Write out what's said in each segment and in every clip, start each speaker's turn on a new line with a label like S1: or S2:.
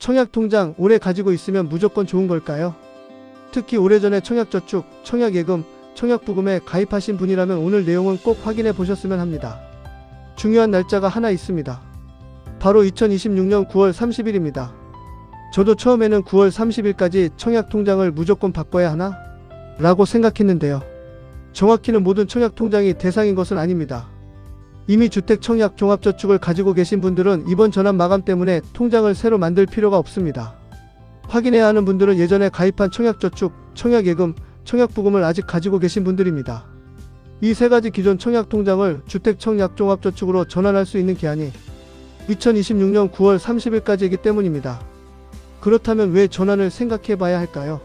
S1: 청약통장 오래 가지고 있으면 무조건 좋은 걸까요? 특히 오래전에 청약저축, 청약예금, 청약부금에 가입하신 분이라면 오늘 내용은 꼭 확인해 보셨으면 합니다. 중요한 날짜가 하나 있습니다. 바로 2026년 9월 30일입니다. 저도 처음에는 9월 30일까지 청약통장을 무조건 바꿔야 하나? 라고 생각했는데요. 정확히는 모든 청약통장이 대상인 것은 아닙니다. 이미 주택청약 종합저축을 가지고 계신 분들은 이번 전환 마감 때문에 통장을 새로 만들 필요가 없습니다. 확인해야 하는 분들은 예전에 가입한 청약저축, 청약예금, 청약부금을 아직 가지고 계신 분들입니다. 이 세 가지 기존 청약통장을 주택청약종합저축으로 전환할 수 있는 기한이 2026년 9월 30일까지이기 때문입니다. 그렇다면 왜 전환을 생각해 봐야 할까요?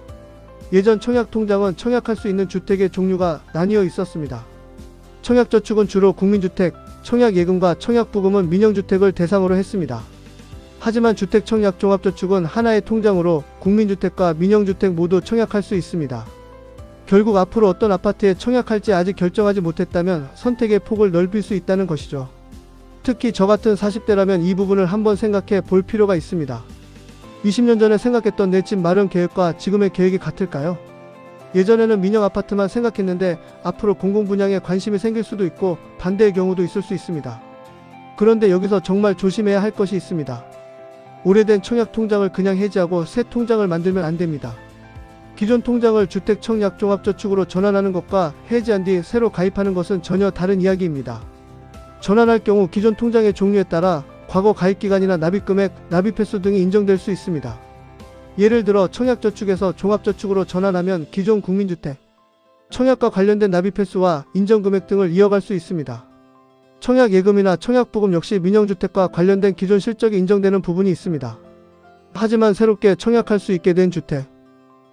S1: 예전 청약통장은 청약할 수 있는 주택의 종류가 나뉘어 있었습니다. 청약저축은 주로 국민주택, 청약예금과 청약부금은 민영주택을 대상으로 했습니다. 하지만 주택청약종합저축은 하나의 통장으로 국민주택과 민영주택 모두 청약할 수 있습니다. 결국 앞으로 어떤 아파트에 청약할지 아직 결정하지 못했다면 선택의 폭을 넓힐 수 있다는 것이죠. 특히 저 같은 40대라면 이 부분을 한번 생각해 볼 필요가 있습니다. 20년 전에 생각했던 내 집 마련 계획과 지금의 계획이 같을까요? 예전에는 민영 아파트만 생각했는데 앞으로 공공분양에 관심이 생길 수도 있고 반대의 경우도 있을 수 있습니다. 그런데 여기서 정말 조심해야 할 것이 있습니다. 오래된 청약통장을 그냥 해지하고 새 통장을 만들면 안 됩니다. 기존 통장을 주택청약종합저축으로 전환하는 것과 해지한 뒤 새로 가입하는 것은 전혀 다른 이야기입니다. 전환할 경우 기존 통장의 종류에 따라 과거 가입기간이나 납입금액, 납입횟수 등이 인정될 수 있습니다. 예를 들어 청약저축에서 종합저축으로 전환하면 기존 국민주택, 청약과 관련된 납입횟수와 인정금액 등을 이어갈 수 있습니다. 청약예금이나 청약부금 역시 민영주택과 관련된 기존 실적이 인정되는 부분이 있습니다. 하지만 새롭게 청약할 수 있게 된 주택,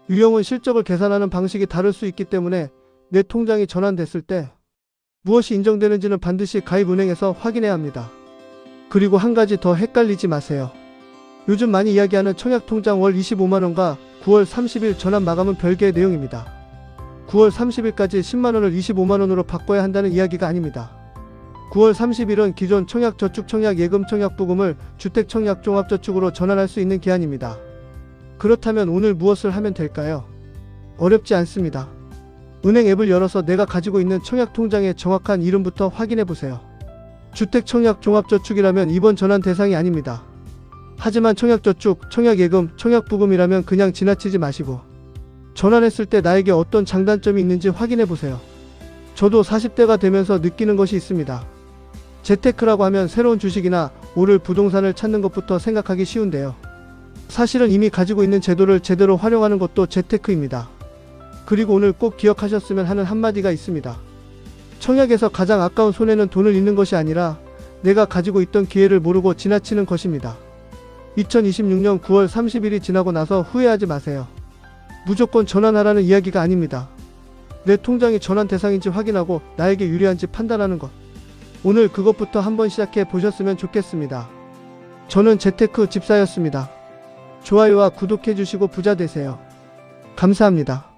S1: 유형은 실적을 계산하는 방식이 다를 수 있기 때문에 내 통장이 전환됐을 때 무엇이 인정되는지는 반드시 가입은행에서 확인해야 합니다. 그리고 한 가지 더 헷갈리지 마세요. 요즘 많이 이야기하는 청약통장 월 25만원과 9월 30일 전환 마감은 별개의 내용입니다. 9월 30일까지 10만원을 25만원으로 바꿔야 한다는 이야기가 아닙니다. 9월 30일은 기존 청약저축, 청약예금, 청약부금을 주택청약종합저축으로 전환할 수 있는 기한입니다. 그렇다면 오늘 무엇을 하면 될까요? 어렵지 않습니다. 은행 앱을 열어서 내가 가지고 있는 청약통장의 정확한 이름부터 확인해 보세요. 주택청약종합저축이라면 이번 전환 대상이 아닙니다. 하지만 청약저축, 청약예금, 청약부금이라면 그냥 지나치지 마시고 전환했을 때 나에게 어떤 장단점이 있는지 확인해 보세요. 저도 40대가 되면서 느끼는 것이 있습니다. 재테크라고 하면 새로운 주식이나 오를 부동산을 찾는 것부터 생각하기 쉬운데요. 사실은 이미 가지고 있는 제도를 제대로 활용하는 것도 재테크입니다. 그리고 오늘 꼭 기억하셨으면 하는 한마디가 있습니다. 청약에서 가장 아까운 손해는 돈을 잃는 것이 아니라 내가 가지고 있던 기회를 모르고 지나치는 것입니다. 2026년 9월 30일이 지나고 나서 후회하지 마세요. 무조건 전환하라는 이야기가 아닙니다. 내 통장이 전환 대상인지 확인하고 나에게 유리한지 판단하는 것. 오늘 그것부터 한번 시작해 보셨으면 좋겠습니다. 저는 재테크 집사였습니다. 좋아요와 구독해 주시고 부자 되세요. 감사합니다.